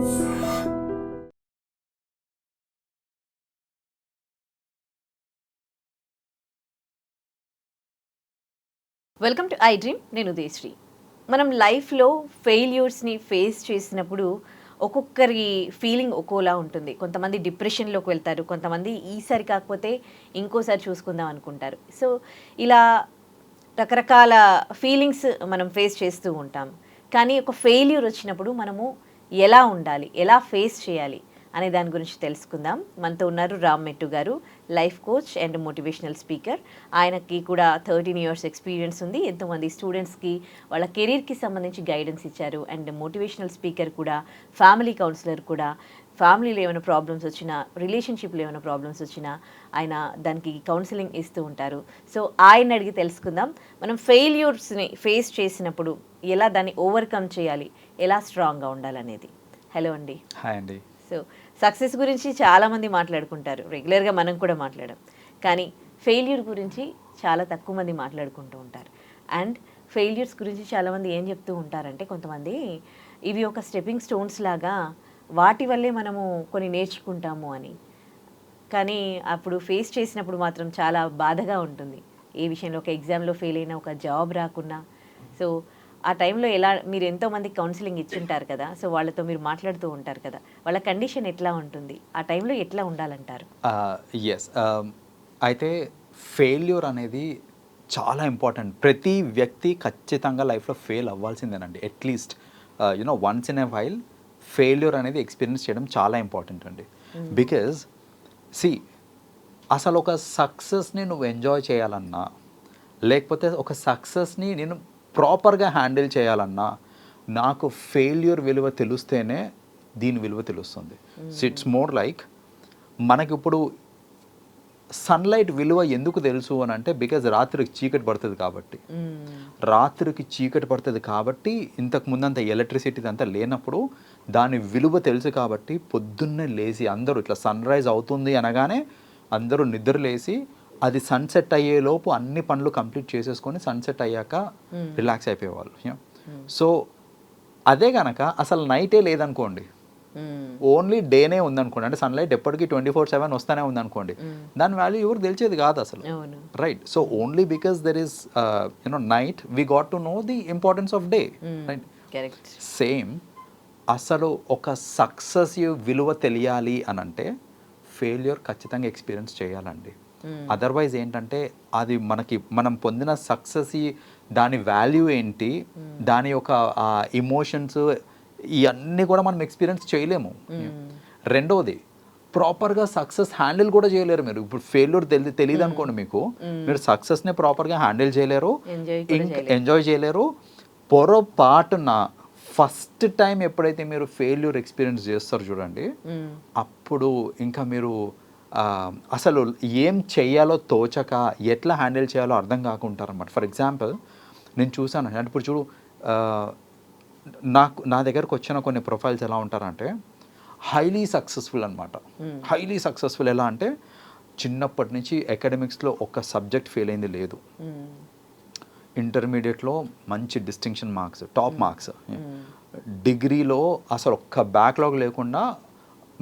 Welcome to I dream. నేను ఉదయశ్రీ. మనం లైఫ్లో ఫెయిల్యూర్స్ని ఫేస్ చేసినప్పుడు ఒక్కొక్కరి ఫీలింగ్ ఒక్కోలా ఉంటుంది. కొంతమంది డిప్రెషన్లోకి వెళ్తారు, కొంతమంది ఈసారి కాకపోతే ఇంకోసారి చూసుకుందాం అనుకుంటారు. సో ఇలా రకరకాల ఫీలింగ్స్ మనం ఫేస్ చేస్తూ ఉంటాం. కానీ ఒక ఫెయిల్యూర్ వచ్చినప్పుడు మనము ఎలా ఉండాలి, ఎలా ఫేస్ చేయాలి అనే దాని గురించి తెలుసుకుందాం. మనతో ఉన్నారు రామ్ మెట్టు గారు, life coach and motivational speaker. ఆయనకి కూడా 13 years ఎక్స్పీరియన్స్ ఉంది. ఎంతోమంది స్టూడెంట్స్కి వాళ్ళ కెరీర్కి సంబంధించి గైడెన్స్ ఇచ్చారు. అండ్ మోటివేషనల్ స్పీకర్ కూడా, ఫ్యామిలీ కౌన్సిలర్ కూడా. ఫ్యామిలీలో ఏమైనా ప్రాబ్లమ్స్ వచ్చినా, రిలేషన్షిప్లో ఏమైనా ప్రాబ్లమ్స్ వచ్చినా ఆయన దానికి కౌన్సిలింగ్ ఇస్తూ ఉంటారు. సో ఆయన అడిగి తెలుసుకుందాం, మనం ఫెయిల్యూర్స్ని ఫేస్ చేసినప్పుడు ఎలా దాన్ని ఓవర్కమ్ చేయాలి, ఎలా స్ట్రాంగ్గా ఉండాలనేది. హలో అండి. హాయ్ అండి. సో సక్సెస్ గురించి చాలామంది మాట్లాడుకుంటారు, రెగ్యులర్గా మనం కూడా మాట్లాడాం. కానీ ఫెయిల్యూర్ గురించి చాలా తక్కువ మంది మాట్లాడుకుంటూ ఉంటారు. అండ్ ఫెయిల్యూర్స్ గురించి చాలామంది ఏం చెప్తూ ఉంటారంటే, కొంతమంది ఇవి ఒక స్టెప్పింగ్ స్టోన్స్ లాగా, వాటి వల్లే మనము కొన్ని నేర్చుకుంటాము అని. కానీ అప్పుడు ఫేస్ చేసినప్పుడు మాత్రం చాలా బాధగా ఉంటుంది. ఏ విషయంలో, ఒక ఎగ్జామ్లో ఫెయిల్ అయినా, ఒక జాబ్ రాకున్నా. సో ఆ టైంలో ఎలా, మీరు ఎంతోమందికి కౌన్సిలింగ్ ఇచ్చుంటారు కదా, సో వాళ్ళతో మీరు మాట్లాడుతూ ఉంటారు కదా, వాళ్ళ కండిషన్ ఎట్లా ఉంటుంది, ఆ టైంలో ఎట్లా ఉండాలంటారు? ఎస్, అయితే ఫెయిల్యూర్ అనేది చాలా ఇంపార్టెంట్. ప్రతి వ్యక్తి ఖచ్చితంగా లైఫ్లో ఫెయిల్ అవ్వాల్సిందేనండి. At least once in a while failure అనేది ఎక్స్పీరియన్స్ చేయడం చాలా ఇంపార్టెంట్ అండి. బికాజ్ అసలు ఒక సక్సెస్ని నువ్వు ఎంజాయ్ చేయాలన్నా, లేకపోతే ఒక సక్సెస్ని నేను ప్రాపర్గా హ్యాండిల్ చేయాలన్నా, నాకు ఫెయిల్యూర్ విలువ తెలిస్తేనే దీని విలువ తెలుస్తుంది. సో ఇట్స్ మోర్ లైక్, మనకి ఇప్పుడు సన్లైట్ విలువ ఎందుకు తెలుసు అని అంటే, బికాజ్ రాత్రికి చీకటి పడుతుంది కాబట్టి. రాత్రికి చీకటి పడుతుంది కాబట్టి, ఇంతకు ముందంత ఎలక్ట్రిసిటీ అంతా లేనప్పుడు దాని విలువ తెలుసు కాబట్టి, పొద్దున్నే లేచి అందరూ ఇట్లా సన్ రైజ్ అవుతుంది అనగానే అందరూ నిద్ర లేచి, అది సన్సెట్ అయ్యేలోపు అన్ని పనులు కంప్లీట్ చేసేసుకొని సన్సెట్ అయ్యాక రిలాక్స్ అయిపోయేవాళ్ళు. సో అదే కనుక అసలు నైటే లేదనుకోండి, ఓన్లీ డేనే ఉందనుకోండి, అంటే సన్లైట్ ఎప్పటికీ 24/7 వస్తూనే ఉందనుకోండి, దాని వాల్యూ ఎవరు తెలిసేది కాదు అసలు. Right. So only because there is night we got to know the importance of day. Right. Same అసలు ఒక సక్సెస్ విలువ తెలియాలి అని అంటే ఫెయిల్యూర్ ఖచ్చితంగా ఎక్స్పీరియన్స్ చేయాలండి. అదర్వైజ్ ఏంటంటే, అది మనం పొందిన సక్సెస్ దాని వాల్యూ ఏంటి, దాని యొక్క ఇమోషన్స్ ఇవన్నీ కూడా మనం ఎక్స్పీరియన్స్ చేయలేము. రెండవది, ప్రాపర్గా సక్సెస్ హ్యాండిల్ కూడా చేయలేరు మీరు. ఇప్పుడు ఫెయిల్యూర్ తెలియదు అనుకోండి మీకు, మీరు సక్సెస్ని ప్రాపర్గా హ్యాండిల్ చేయలేరు, ఎంజాయ్ చేయలేరు. పొరపాటున ఫస్ట్ టైం ఎప్పుడైతే మీరు ఫెయిల్యూర్ ఎక్స్పీరియన్స్ చేస్తారు చూడండి, అప్పుడు ఇంకా మీరు అసలు ఏం చెయ్యాలో తోచక, ఎట్లా హ్యాండిల్ చేయాలో అర్థం కాకుంటారు అన్నమాట. ఫర్ ఎగ్జాంపుల్, నేను చూసాను అంటే, ఇప్పుడు చూడు, నా దగ్గరకు వచ్చిన కొన్ని ప్రొఫైల్స్ ఎలా ఉంటారంటే, హైలీ సక్సెస్ఫుల్ అనమాట. హైలీ సక్సెస్ఫుల్ ఎలా అంటే, చిన్నప్పటి నుంచి అకాడమిక్స్లో ఒక సబ్జెక్ట్ ఫెయిల్ అయింది లేదు, ఇంటర్మీడియట్లో మంచి డిస్టింక్షన్ మార్క్స్, టాప్ మార్క్స్, డిగ్రీలో అసలు ఒక్క బ్యాక్లాగ్ లేకుండా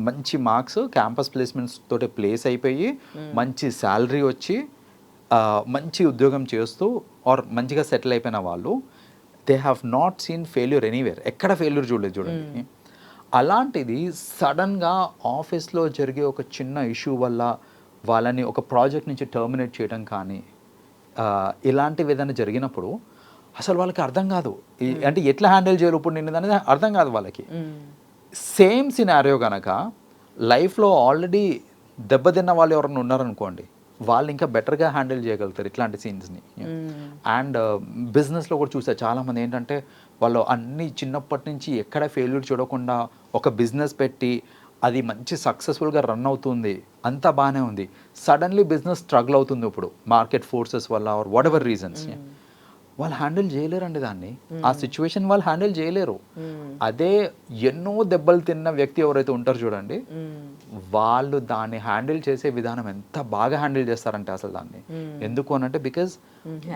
మంచి మార్క్స్, క్యాంపస్ ప్లేస్మెంట్స్ తోటి ప్లేస్ అయిపోయి, మంచి శాలరీ వచ్చి, మంచి ఉద్యోగం చేస్తూ ఆర్ మంచిగా సెటిల్ అయిపోయిన వాళ్ళు, they have not seen failure anywhere. ఎక్కడ ఫెయిల్యూర్ చూడలేదు చూడండి. అలాంటిది సడన్గా ఆఫీస్లో జరిగే ఒక చిన్న ఇష్యూ వల్ల వాళ్ళని ఒక ప్రాజెక్ట్ నుంచి టర్మినేట్ చేయడం కానీ, ఇలాంటివి ఏదైనా జరిగినప్పుడు అసలు వాళ్ళకి అర్థం కాదు, అంటే ఎట్లా హ్యాండిల్ చేయాలి ఇప్పుడు నేను అనేది అర్థం కాదు వాళ్ళకి. సేమ్ సినారియో కనుక లైఫ్లో ఆల్రెడీ దెబ్బతిన్న వాళ్ళు ఎవరైనా ఉన్నారనుకోండి, వాళ్ళు ఇంకా బెటర్గా హ్యాండిల్ చేయగలుగుతారు ఇట్లాంటి సీన్స్ని. అండ్ బిజినెస్లో కూడా చూసారు చాలామంది ఏంటంటే, వాళ్ళు అన్ని చిన్నప్పటి నుంచి ఎక్కడ ఫెయిల్యూర్ చూడకుండా ఒక బిజినెస్ పెట్టి అది మంచి సక్సెస్ఫుల్గా రన్ అవుతుంది, అంతా బాగానే ఉంది, సడన్లీ బిజినెస్ స్ట్రగుల్ అవుతుంది ఇప్పుడు మార్కెట్ ఫోర్సెస్ వల్ల ఆర్ వాట్ ఎవర్ రీజన్స్. వాళ్ళు హ్యాండిల్ చేయలేరండి దాన్ని, ఆ సిచ్యువేషన్ వాళ్ళు హ్యాండిల్ చేయలేరు. అదే ఎన్నో దెబ్బలు తిన్న వ్యక్తి ఎవరైతే ఉంటారో చూడండి, వాళ్ళు దాన్ని హ్యాండిల్ చేసే విధానం ఎంత బాగా హ్యాండిల్ చేస్తారంటే అసలు దాన్ని. ఎందుకు అనంటే, because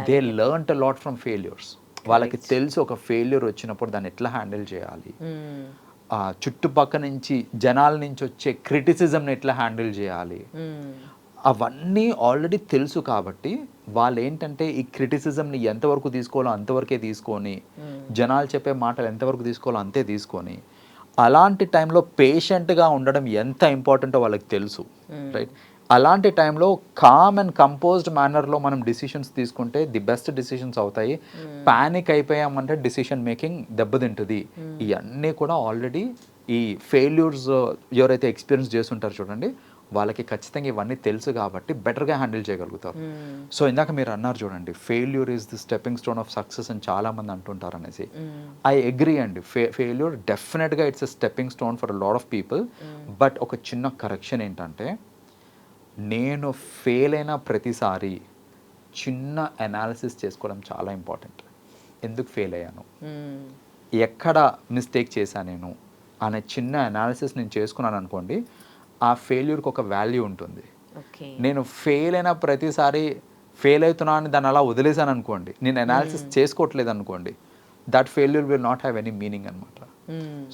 they learned a lot from failures. వాళ్ళకి తెలుసు ఒక ఫెయిల్యూర్ వచ్చినప్పుడు దాన్ని ఎట్లా హ్యాండిల్ చేయాలి. చుట్టుపక్క నుంచి జనాల నుంచి వచ్చే క్రిటిసిజంని ఎట్లా హ్యాండిల్ చేయాలి, అవన్నీ ఆల్రెడీ తెలుసు. కాబట్టి వాళ్ళు ఏంటంటే ఈ క్రిటిసిజంని ఎంతవరకు తీసుకోవాలో అంతవరకే తీసుకొని, జనాలు చెప్పే మాటలు ఎంతవరకు తీసుకోవాలో అంతే తీసుకొని, అలాంటి టైంలో పేషెంట్గా ఉండడం ఎంత ఇంపార్టెంటో వాళ్ళకి తెలుసు, రైట్? అలాంటి టైంలో కామ్ అండ్ కంపోజ్డ్ మేనర్లో మనం డిసిషన్స్ తీసుకుంటే ది బెస్ట్ డిసిషన్స్ అవుతాయి. ప్యానిక్ అయిపోయామంటే డిసిషన్ మేకింగ్ దెబ్బతింటుంది. ఇవన్నీ కూడా ఆల్రెడీ ఈ ఫెయిల్యూర్స్ ఎవరైతే ఎక్స్పీరియన్స్ చేస్తుంటారో చూడండి, వాళ్ళకి ఖచ్చితంగా ఇవన్నీ తెలుసు కాబట్టి బెటర్గా హ్యాండిల్ చేయగలుగుతారు. సో ఇందాక మీరు అన్నారు చూడండి, failure is the stepping stone of success అని చాలామంది అంటుంటారు అనేసి. ఐ అగ్రీ అండి. ఫెయిల్యూర్ డెఫినెట్గా it's a stepping stone for a lot of people. But ఒక చిన్న కరెక్షన్ ఏంటంటే, నేను ఫెయిల్ అయిన ప్రతిసారి చిన్న అనాలిసిస్ చేసుకోవడం చాలా ఇంపార్టెంట్. ఎందుకు ఫెయిల్ అయ్యాను, ఎక్కడ మిస్టేక్ చేశాను నేను అనే చిన్న అనాలిసిస్ నేను చేసుకున్నాను అనుకోండి, ఆ ఫెయిల్యూర్కి ఒక వాల్యూ ఉంటుంది. నేను ఫెయిల్ అయిన ప్రతిసారి ఫెయిల్ అవుతున్నా అని దాన్ని అలా వదిలేసాను అనుకోండి, నేను అనాలిసిస్ చేసుకోవట్లేదు అనుకోండి, that failure will not have any meaning అనమాట.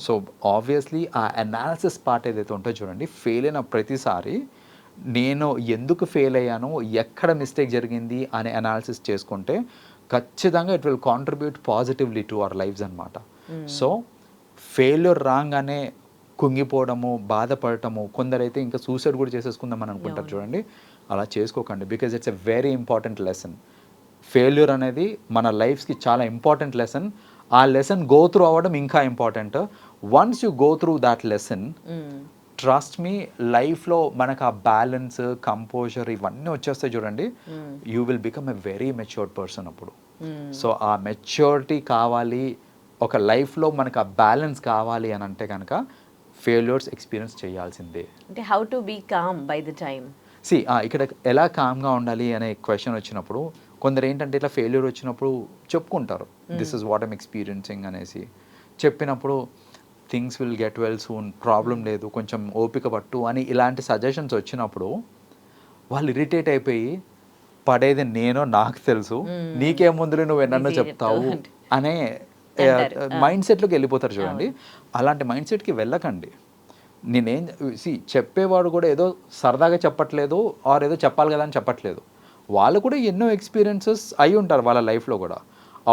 సో ఆబ్వియస్లీ ఆ అనాలిసిస్ పార్ట్ ఏదైతే ఉంటుందో చూడండి, ఫెయిల్ అయిన ప్రతిసారి నేను ఎందుకు ఫెయిల్ అయ్యాను, ఎక్కడ మిస్టేక్ జరిగింది అనే అనాలిసిస్ చేసుకుంటే ఖచ్చితంగా it will contribute positively to our lives అనమాట. సో ఫెయిల్యూర్ రాగానే కుంగిపోవడము, బాధపడటము, కొందరైతే ఇంకా సూసైడ్ కూడా చేసేసుకుందామని అనుకుంటారు చూడండి, అలా చేసుకోకండి. Because it's a very important lesson. Failure అనేది మన లైఫ్స్కి చాలా ఇంపార్టెంట్ లెసన్. ఆ లెసన్ గో త్రూ అవ్వడం ఇంకా important. Once you go through that lesson, trust me, లైఫ్లో మనకు ఆ బ్యాలెన్స్, కంపోజర్ ఇవన్నీ వచ్చేస్తాయి చూడండి, you will become a very matured person అప్పుడు. సో ఆ మెచ్యూరిటీ కావాలి, ఒక లైఫ్లో మనకు ఆ బ్యాలెన్స్ కావాలి అని అంటే కనుక ఫెయిల్యూర్స్ ఎక్స్పీరియన్స్ చేయాల్సిందే. అంటే how to be calm by the time. ఇక్కడ ఎలా కామ్గా ఉండాలి అనే క్వశ్చన్ వచ్చినప్పుడు, కొందరు ఏంటంటే ఇట్లా ఫెయిల్యూర్ వచ్చినప్పుడు చెప్పుకుంటారు, this is what I'm experiencing అనేసి. చెప్పినప్పుడు things will get well soon, problem లేదు, కొంచెం ఓపిక పట్టు అని ఇలాంటి సజెషన్స్ వచ్చినప్పుడు వాళ్ళు ఇరిటేట్ అయిపోయి, పడేది నేను, నాకు తెలుసు, నీకేముందులే నువ్వు ఎన్నన్నా చెప్తావు అనే మైండ్ సెట్లోకి వెళ్ళిపోతారు చూడండి. అలాంటి మైండ్ సెట్కి వెళ్ళకండి. నేనేం చెప్పేవాడు కూడా ఏదో సరదాగా చెప్పట్లేదు, ఆర్ ఏదో చెప్పాలి కదా అని చెప్పట్లేదు. వాళ్ళు కూడా ఎన్నో ఎక్స్పీరియన్సెస్ అయి ఉంటారు వాళ్ళ లైఫ్లో కూడా.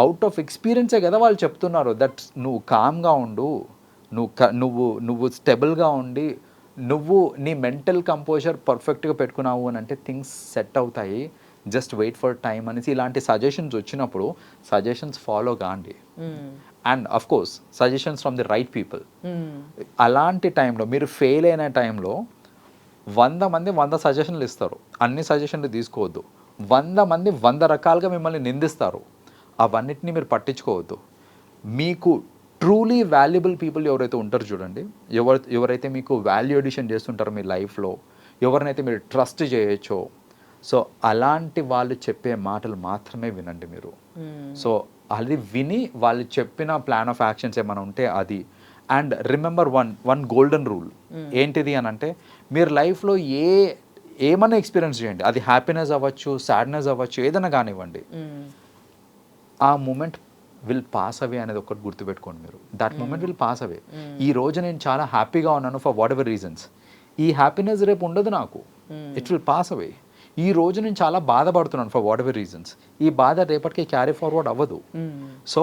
అవుట్ ఆఫ్ ఎక్స్పీరియన్సే కదా వాళ్ళు చెప్తున్నారు దట్ నువ్వు కామ్గా ఉండు, నువ్వు స్టెబుల్గా ఉండి, నువ్వు నీ మెంటల్ కంపోజర్ పర్ఫెక్ట్గా పెట్టుకున్నావు అని అంటే థింగ్స్ సెట్ అవుతాయి, జస్ట్ వెయిట్ ఫర్ టైం అనేసి ఇలాంటి సజెషన్స్ వచ్చినప్పుడు సజెషన్స్ ఫాలో కాండి. And of course suggestions from the right people. అలాంటి టైంలో మీరు ఫెయిల్ అయిన టైంలో 100 మంది 100 సజెషన్లు ఇస్తారు, అన్ని సజెషన్లు తీసుకోవద్దు. 100 మంది 100 రకాలుగా మిమ్మల్ని నిందిస్తారు, అవన్నిటిని మీరు పట్టించుకోవద్దు. మీకు ట్రూలీ వాల్యుబుల్ పీపుల్ ఎవరైతే ఉంటారో చూడండి, ఎవరైతే మీకు వాల్యూ ఎడిషన్ చేస్తుంటారో మీ లైఫ్లో, ఎవరినైతే మీరు ట్రస్ట్ చేయొచ్చో, సో అలాంటి వాళ్ళు చెప్పే మాటలు మాత్రమే వినండి మీరు. సో అది విని వాళ్ళు చెప్పిన ప్లాన్ ఆఫ్ యాక్షన్స్ ఏమైనా ఉంటే అది. And remember one golden rule ఏంటిది అని అంటే, మీరు లైఫ్లో ఏమన్నా ఎక్స్పీరియన్స్ చేయండి, అది హ్యాపీనెస్ అవ్వచ్చు, సాడ్నెస్ అవ్వచ్చు, ఏదైనా కానివ్వండి, ఆ మూమెంట్ విల్ పాస్ అవే అనేది ఒకటి గుర్తుపెట్టుకోండి మీరు. That moment will pass away. ఈ రోజు నేను చాలా హ్యాపీగా ఉన్నాను ఫర్ వాట్ ఎవర్ రీజన్స్, ఈ హ్యాపీనెస్ రేపు ఉండదు నాకు, ఇట్ విల్ పాస్ అవే. ఈ రోజు నేను చాలా బాధపడుతున్నాను ఫర్ వాట్ ఎవర్ రీజన్స్, ఈ బాధ రేపటికి క్యారీ ఫార్వర్డ్ అవ్వదు. So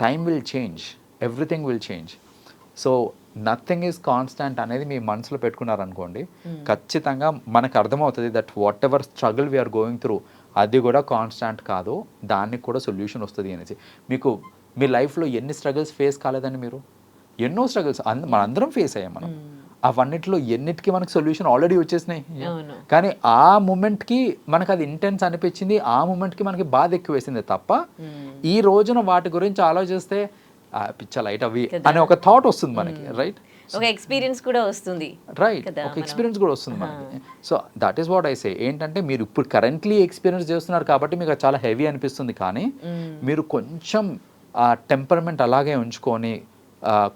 time will change, everything will change. So nothing is constant అనేది మీ మనసులో పెట్టుకున్నారనుకోండి, ఖచ్చితంగా మనకు అర్థమవుతుంది that whatever struggle we're going through అది కూడా కాన్స్టాంట్ కాదు, దానికి కూడా సొల్యూషన్ వస్తుంది అనేసి. మీకు మీ లైఫ్లో ఎన్ని స్ట్రగుల్స్ ఫేస్ కాలేదండి మీరు? ఎన్నో స్ట్రగుల్స్ మనందరం ఫేస్ అయ్యాం మనం. అవన్నిటిలో ఎన్నిటికీ మనకు సొల్యూషన్ ఆల్రెడీ వచ్చేసినాయి. కానీ ఆ మూమెంట్కి మనకు అది ఇంటెన్స్ అనిపించింది, ఆ మూమెంట్కి మనకి బాధ ఎక్కువ వేసింది తప్ప, ఈ రోజున వాటి గురించి ఆలోచిస్తే పిచ్చ లైట్ అవి అనే ఒక థాట్ వస్తుంది మనకి, రైట్? ఒక ఎక్స్పీరియన్స్ కూడా వస్తుంది, రైట్? ఒక ఎక్స్పీరియన్స్ కూడా వస్తుంది మనకి. So that is what I say. ఏంటంటే మీరు ఇప్పుడు కరెంట్లీ ఎక్స్పీరియన్స్ చేస్తున్నారు కాబట్టి మీకు అది చాలా హెవీ అనిపిస్తుంది, కానీ మీరు కొంచెం ఆ టెంపర్మెంట్ అలాగే ఉంచుకొని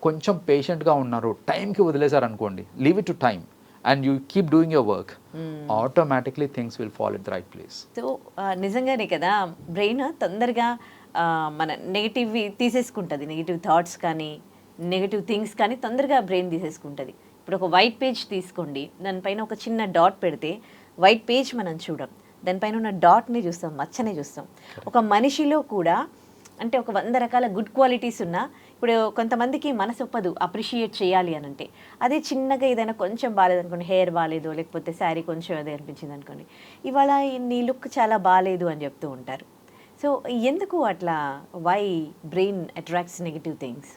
కొంచెం పేషెంట్గా ఉన్నారు, టైంకి వదిలేశారు అనుకోండి, leave it to time and you keep doing your work, automatically things will fall in the right place. So నిజంగానే కదా, బ్రెయిన్ తొందరగా మన నెగిటివ్ తీసేసుకుంటుంది, నెగిటివ్ థాట్స్ కానీ నెగటివ్ థింగ్స్ కానీ తొందరగా బ్రెయిన్ తీసేసుకుంటుంది. ఇప్పుడు ఒక వైట్ పేజ్ తీసుకోండి, దానిపైన ఒక చిన్న డాట్ పెడితే వైట్ పేజ్ మనం చూడం, దానిపైన ఉన్న డాట్ని చూస్తాం, మచ్చనే చూస్తాం. ఒక మనిషిలో కూడా అంటే ఒక 100 రకాల గుడ్ క్వాలిటీస్ ఉన్నా ఇప్పుడు కొంతమందికి మనసు ఒప్పదు అప్రిషియేట్ చేయాలి అని అంటే. అదే చిన్నగా ఏదైనా కొంచెం బాగాలేదనుకోండి, హెయిర్ బాగాలేదు లేకపోతే శారీ కొంచెం అదే అనిపించింది అనుకోండి, ఇవాళ నీ లుక్ చాలా బాగాలేదు అని చెప్తూ ఉంటారు. సో ఎందుకు అట్లా, why brain attracts negative things?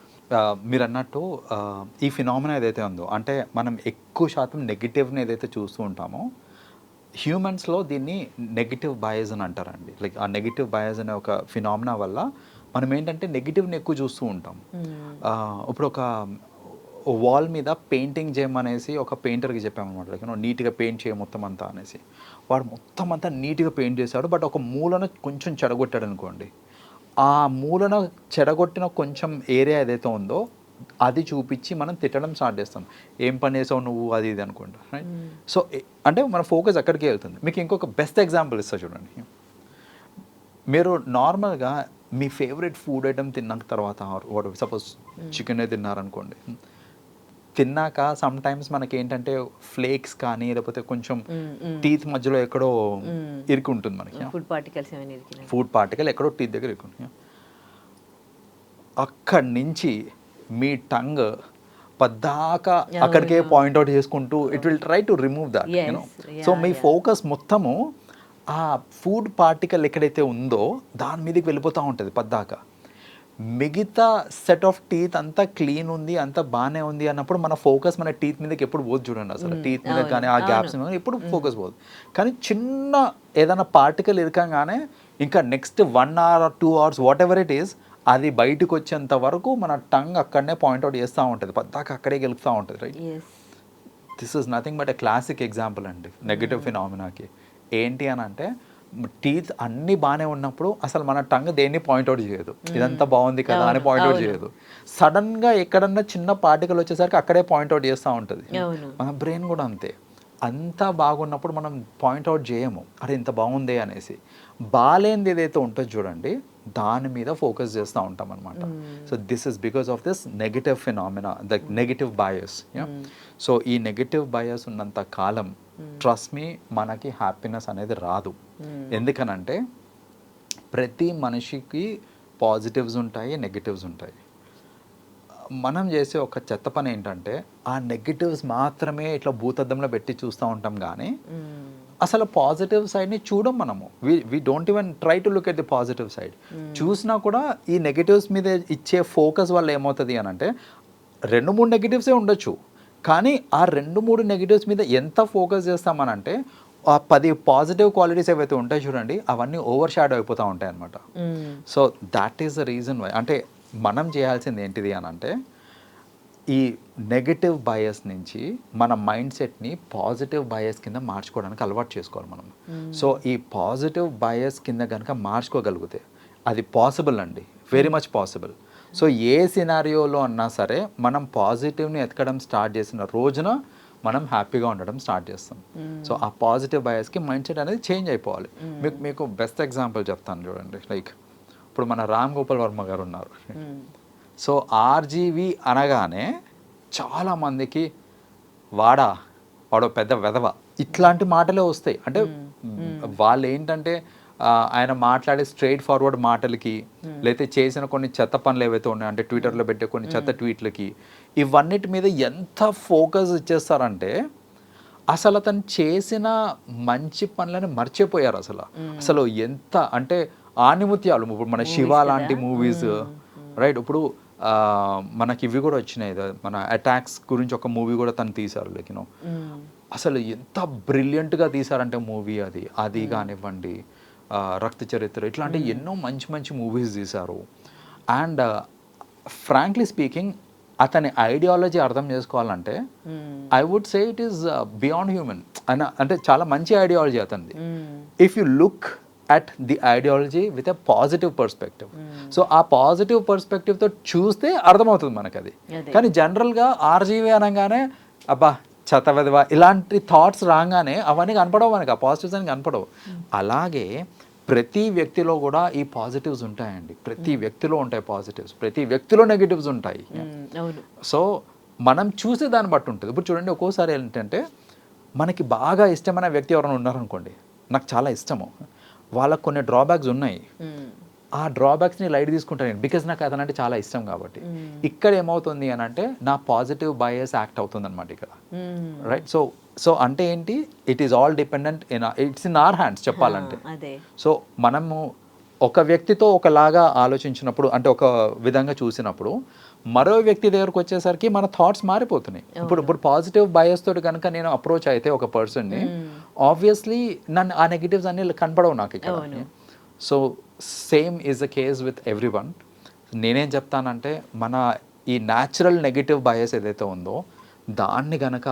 మీరు అన్నట్టు ఈ ఫినామినా ఏదైతే ఉందో, అంటే మనం ఎక్కువ శాతం నెగిటివ్ని ఏదైతే చూస్తూ ఉంటామో హ్యూమన్స్లో దీన్ని నెగిటివ్ బయాస్ అని అంటారండి. లైక్ ఆ నెగిటివ్ బయాస్ అనే ఒక ఫినామినా వల్ల మనం ఏంటంటే నెగిటివ్ని ఎక్కువ చూస్తూ ఉంటాం. ఇప్పుడు ఒక వాల్ మీద పెయింటింగ్ చేయమనేసి ఒక పెయింటర్కి చెప్పామన్నమాట, లైక్ నీట్గా పెయింట్ చేయ మొత్తం అంతా అనేసి. వాడు మొత్తం అంతా నీట్గా పెయింట్ చేశాడు, బట్ ఒక మూలన కొంచెం చెడగొట్టాడు అనుకోండి. ఆ మూలన చెడగొట్టిన కొంచెం ఏరియా ఏదైతే ఉందో అది చూపించి మనం తిట్టడం స్టార్ట్ చేస్తాం, ఏం పని చేసావు నువ్వు అది ఇది అనుకుంటా, రైట్? సో అంటే మన ఫోకస్ అక్కడికే వెళ్తుంది. మీకు ఇంకొక బెస్ట్ ఎగ్జాంపుల్ ఇస్తా చూడండి. మీరు నార్మల్గా మీ ఫేవరెట్ ఫుడ్ ఐటమ్ తిన్నాక తర్వాత, సపోజ్ చికెనే తిన్నారనుకోండి, తిన్నాక సమ్ టైమ్స్ మనకి ఏంటంటే ఫ్లేక్స్ కానీ లేకపోతే కొంచెం టీత్ మధ్యలో ఎక్కడో ఇరికి ఉంటుంది మనకి, ఫుడ్ పార్టికల్ ఎక్కడో టీత్ దగ్గర ఇరుకుంటుంది. అక్కడి నుంచి మీ టంగ్ పద్దాకా అక్కడికే పాయింట్అవుట్ చేసుకుంటూ it will try to remove that, you know. So me focus మొత్తము ఆ ఫుడ్ పార్టికల్ ఎక్కడైతే ఉందో దాని మీదకి వెళ్ళిపోతూ ఉంటుంది పద్దాకా. మిగతా సెట్ ఆఫ్ టీత్ అంతా క్లీన్ ఉంది, అంతా బాగానే ఉంది అన్నప్పుడు మన ఫోకస్ మన టీత్ మీదకి ఎప్పుడు పోదు చూడండి. అసలు టీత్ మీద కానీ ఆ గ్యాప్స్ మీద ఎప్పుడు ఫోకస్ పోదు. కానీ చిన్న ఏదైనా పార్టికల్ ఇరకంగానే ఇంకా next 1 hour or 2 hours what ever it is, అది బయటకు వచ్చేంత వరకు మన టంగ్ అక్కడనే పాయింట్అవుట్ చేస్తూ ఉంటుంది, పద్దాక అక్కడే గెలుపుతూ ఉంటుంది, right? This is nothing but a classic example అండి నెగటివ్ ఫినామినాకి. ఏంటి అని అంటే టీత్ అన్నీ బాగానే ఉన్నప్పుడు అసలు మన టంగ్ దేన్ని పాయింట్అవుట్ చేయదు, ఇదంతా బాగుంది కదా అని పాయింట్అవుట్ చేయదు. సడన్గా ఎక్కడన్నా చిన్న పార్టికల్ వచ్చేసరికి అక్కడే పాయింట్అవుట్ చేస్తూ ఉంటుంది. మన బ్రెయిన్ కూడా అంతే, అంతా బాగున్నప్పుడు మనం పాయింట్అవుట్ చేయము, అరే ఇంత బాగుంది అనేసి. బాగాలేనిది ఏదైతే ఉంటుందో చూడండి దాని మీద ఫోకస్ చేస్తూ ఉంటాం అనమాట. So this is because of this negative phenomena, the negative bias. So ఈ నెగటివ్ బయాస్ ఉన్నంత కాలం ట్రస్ట్ మీ మనకి హ్యాపీనెస్ అనేది రాదు. ఎందుకనంటే ప్రతి మనిషికి పాజిటివ్స్ ఉంటాయి, నెగటివ్స్ ఉంటాయి. మనం చేసే ఒక చెత్త పని ఏంటంటే ఆ నెగటివ్స్ మాత్రమే ఇట్లా భూతద్దంలో పెట్టి చూస్తూ ఉంటాం, కానీ అసలు పాజిటివ్ సైడ్ని చూడం మనము. We don't even try to look at the positive side. చూసినా కూడా ఈ నెగటివ్స్ మీద ఇచ్చే ఫోకస్ వల్ల ఏమవుతుంది అని అంటే 2-3 నెగటివ్సే ఉండొచ్చు, కానీ ఆ 2-3 నెగటివ్స్ మీద ఎంత ఫోకస్ చేస్తామనంటే ఆ 10 పాజిటివ్ క్వాలిటీస్ ఏవైతే ఉంటాయి చూడండి అవన్నీ ఓవర్ షాడో అయిపోతూ ఉంటాయి అనమాట. So that is the reason why. అంటే మనం చేయాల్సింది ఏంటిది అని అంటే ఈ నెగటివ్ బయాస్ నుంచి మన మైండ్ సెట్ని పాజిటివ్ బయాస్ కింద మార్చుకోవడానికి అలవాటు చేసుకోవాలి మనం. సో ఈ పాజిటివ్ బయాస్ కింద కనుక మార్చుకోగలిగితే అది పాసిబుల్ అండి, వెరీ మచ్ పాసిబుల్. సో ఏ సినారియోలో అన్నా సరే మనం పాజిటివ్ని ఎతకడం స్టార్ట్ చేసిన రోజున మనం హ్యాపీగా ఉండడం స్టార్ట్ చేస్తాం. సో ఆ పాజిటివ్ బయాస్కి మైండ్ సెట్ అనేది చేంజ్ అయిపోవాలి. మీకు బెస్ట్ ఎగ్జాంపుల్ చెప్తాను చూడండి. లైక్ ఇప్పుడు మన రామ్ గోపాల్ వర్మ గారు ఉన్నారు. సో ఆర్జీవి అనగానే చాలామందికి వాడో పెద్ద వెధవ ఇట్లాంటి మాటలే వస్తాయి. అంటే వాళ్ళు ఏంటంటే ఆయన మాట్లాడే స్ట్రైట్ ఫార్వర్డ్ మాటలకి, లేకపోతే చేసిన కొన్ని చెత్త పనులు ఏవైతే ఉన్నాయో అంటే ట్విట్టర్లో పెట్టే కొన్ని చెత్త ట్వీట్లకి, ఇవన్నిటి మీద ఎంత ఫోకస్ ఇచ్చేస్తారంటే అసలు అతను చేసిన మంచి పనులని మర్చిపోయారు. అసలు ఎంత అంటే ఆణిముత్యాలు. ఇప్పుడు మన శివ లాంటి మూవీస్, రైట్? ఇప్పుడు మనకి ఇవి కూడా వచ్చినాయి, మన అటాక్స్ గురించి ఒక మూవీ కూడా తను తీశారు. లైక్ యూనో అసలు ఎంత బ్రిలియంట్గా తీశారంటే మూవీ అది కానివ్వండి, రక్త చరిత్ర, ఇట్లాంటి ఎన్నో మంచి మంచి మూవీస్ తీశారు. అండ్ ఫ్రాంక్లీ స్పీకింగ్ అతని ఐడియాలజీ అర్థం చేసుకోవాలంటే I would say it is beyond human. అంటే చాలా మంచి ఐడియాలజీ అతనిది. If you look at the ideology with a positive perspective. So ఆ పాజిటివ్ పర్స్పెక్టివ్తో చూస్తే అర్థమవుతుంది మనకు అది. కానీ జనరల్గా ఆర్జీవీ అనగానే అబ్బా చతవెదవా ఇలాంటి థాట్స్ రాగానే అవన్నీ కనపడవు మనకి, ఆ పాజిటివ్స్ అని కనపడవు. అలాగే ప్రతి వ్యక్తిలో కూడా ఈ పాజిటివ్స్ ఉంటాయండి. ప్రతి వ్యక్తిలో ఉంటాయి పాజిటివ్స్, ప్రతి వ్యక్తిలో నెగిటివ్స్ ఉంటాయి. అవును. సో మనం చూసే దాన్ని బట్టి ఉంటుంది. ఇప్పుడు చూడండి, ఒక్కోసారి ఏంటంటే మనకి బాగా ఇష్టమైన వ్యక్తి ఎవరైనా ఉన్నారనుకోండి, నాకు చాలా ఇష్టము, వాళ్ళకు కొన్ని డ్రాబ్యాక్స్ ఉన్నాయి, ఆ డ్రాబ్యాక్స్ని లైట్ తీసుకుంటాను నేను, బికాజ్ నాకు అతనంటే చాలా ఇష్టం కాబట్టి. ఇక్కడ ఏమవుతుంది అని అంటే నా పాజిటివ్ బయాస్ యాక్ట్ అవుతుంది అనమాట ఇక్కడ, రైట్? సో అంటే ఏంటి, it is all dependent it's in our hands చెప్పాలంటే. సో మనము ఒక వ్యక్తితో ఒకలాగా ఆలోచించినప్పుడు, అంటే ఒక విధంగా చూసినప్పుడు, మరో వ్యక్తి దగ్గరకు వచ్చేసరికి మన థాట్స్ మారిపోతున్నాయి. ఇప్పుడు పాజిటివ్ బయాస్ తోటి కనుక నేను అప్రోచ్ అయితే ఒక పర్సన్ని, ఆబ్వియస్లీ నన్ను ఆ నెగిటివ్స్ అన్ని కనపడవు నాకు ఇక్కడ. So same is the case with every one. నేనేం చెప్తానంటే మన ఈ న్యాచురల్ నెగిటివ్ బయాస్ ఏదైతే ఉందో దాన్ని గనక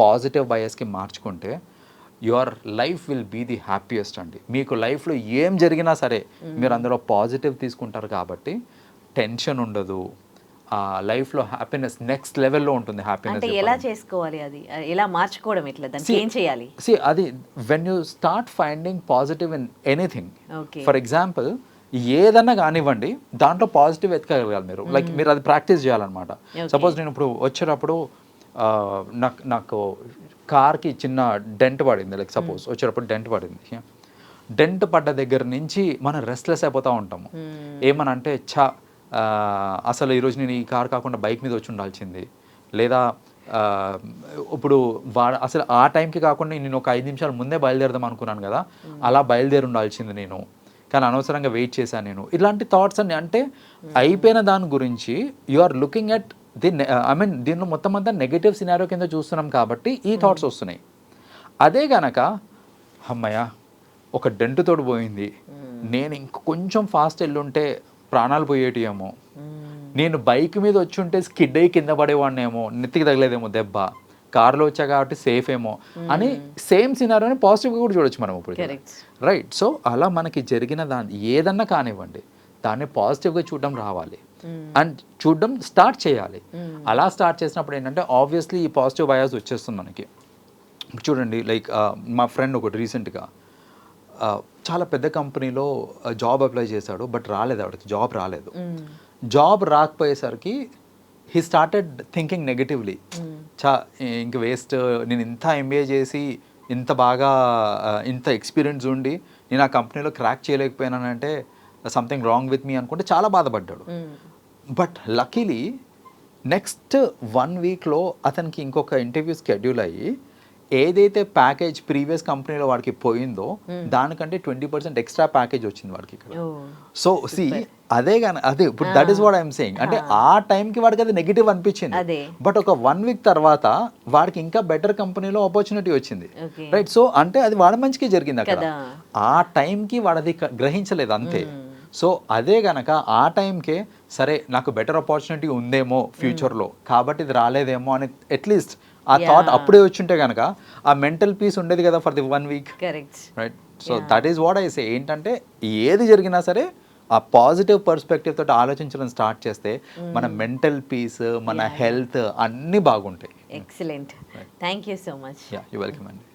పాజిటివ్ బయాస్కి మార్చుకుంటే your life will be the happiest అండి. మీకు లైఫ్లో ఏం జరిగినా సరే మీరు అందులో పాజిటివ్ తీసుకుంటారు కాబట్టి టెన్షన్ ఉండదు, ఆ లైఫ్లో హ్యాపీనెస్ నెక్స్ట్ లెవెల్లో ఉంటుంది. హ్యాపీనెస్ అంటే ఎలా చేసుకోవాలి, అది ఎలా మార్చుకోవడం, ఎట్లా దానికి ఏం చేయాలి? అది when you start finding positive in anything, for example ఏదన్నా కానివ్వండి, దాంట్లో పాజిటివ్ ఎత్తుకోగలగాలి మీరు. లైక్ మీరు అది ప్రాక్టీస్ చేయాలన్నమాట. సపోజ్ నేను ఇప్పుడు వచ్చేటప్పుడు నాకు కార్కి చిన్న డెంట్ పడింది, లైక్ సపోజ్ వచ్చేటప్పుడు డెంట్ పడింది. డెంట్ పడ్డ దగ్గర నుంచి మనం రెస్ట్లెస్ అయిపోతూ ఉంటాము. ఏమనంటే అసలు ఈరోజు నేను ఈ కార్ కాకుండా బైక్ మీద వచ్చి ఉండాల్సింది, లేదా ఇప్పుడు అసలు ఆ టైంకి కాకుండా నేను ఒక 5 నిమిషాలు ముందే బయలుదేరదాం అనుకున్నాను కదా, అలా బయలుదేరి ఉండాల్సింది నేను, కానీ అనవసరంగా వెయిట్ చేశాను నేను. ఇలాంటి థాట్స్ అన్ని, అంటే అయిపోయిన దాని గురించి యు ఆర్ లుకింగ్ అట్ దీనిలో మొత్తం అంతా నెగిటివ్ సినారియో కింద చూస్తున్నాం కాబట్టి ఈ థాట్స్ వస్తున్నాయి. అదే గనక అమ్మయ్య ఒక డెంట్ తోడు పోయింది, నేను ఇంక కొంచెం ఫాస్ట్ వెళ్ళుంటే ప్రాణాలు పోయేటియేమో, నేను బైక్ మీద వచ్చి ఉంటే స్కిడ్ అయ్యి కింద పడేవాడినేమో, నెత్తికి తగలేదేమో దెబ్బ, కార్లో వచ్చా కాబట్టి సేఫ్ ఏమో అని సేమ్ సినారియోని పాజిటివ్గా కూడా చూడొచ్చు మనం ఇప్పుడు, రైట్? సో అలా మనకి జరిగిన దాన్ని ఏదన్నా కానివ్వండి దాన్ని పాజిటివ్గా చూడడం రావాలి అండ్ చూడడం స్టార్ట్ చేయాలి. అలా స్టార్ట్ చేసినప్పుడు ఏంటంటే ఆబ్వియస్లీ ఈ పాజిటివ్ బయాస్ వచ్చేస్తుంది మనకి. చూడండి, లైక్ మా ఫ్రెండ్ ఒకటి రీసెంట్గా చాలా పెద్ద కంపెనీలో జాబ్ అప్లై చేశాడు, బట్ రాలేదు, ఆవిడకి జాబ్ రాలేదు. జాబ్ రాకపోయేసరికి హీ స్టార్టెడ్ థింకింగ్ నెగటివ్లీ, ఇంక వేస్ట్, నేను ఇంత ఎంబీఏ చేసి ఇంత బాగా ఇంత ఎక్స్పీరియన్స్ ఉండి నేను ఆ కంపెనీలో crack చేయలేకపోయానంటే something wrong with me అనుకుంటే చాలా బాధపడ్డాడు. బట్ లక్కీలీ నెక్స్ట్ 1 వీక్లో అతనికి ఇంకొక ఇంటర్వ్యూ షెడ్యూల్ అయ్యి ఏదైతే ప్యాకేజ్ ప్రీవియస్ కంపెనీలో వాడికి పోయిందో దానికంటే 20% ఎక్స్ట్రా ప్యాకేజ్ వచ్చింది వాడికి ఇక్కడ. సో అదే ఇప్పుడు that is what I'm saying, అంటే ఆ టైంకి వాడికి అది నెగిటివ్ అనిపించింది, బట్ ఒక 1 వీక్ తర్వాత వాడికి ఇంకా బెటర్ కంపెనీలో ఆపర్చునిటీ వచ్చింది, రైట్? సో అంటే అది వాడి మంచికి జరిగింది అక్కడ, ఆ టైంకి వాడది గ్రహించలేదు అంతే. సో అదే గనక ఆ టైంకే సరే నాకు బెటర్ ఆపర్చునిటీ ఉందేమో ఫ్యూచర్లో కాబట్టి ఇది రాలేదేమో అని అట్లీస్ట్ ఆ థాట్ అప్పుడే వచ్చుంటే కనుక ఆ మెంటల్ పీస్ ఉండేది కదా for the 1 week, right? So that is what I say, ఏంటంటే ఏది జరిగినా సరే ఆ పాజిటివ్ పర్స్పెక్టివ్ తోటి ఆలోచించడం స్టార్ట్ చేస్తే మన మెంటల్ పీస్, మన హెల్త్ అన్నీ బాగుంటాయి. Excellent, thank you so much. You welcome అండి.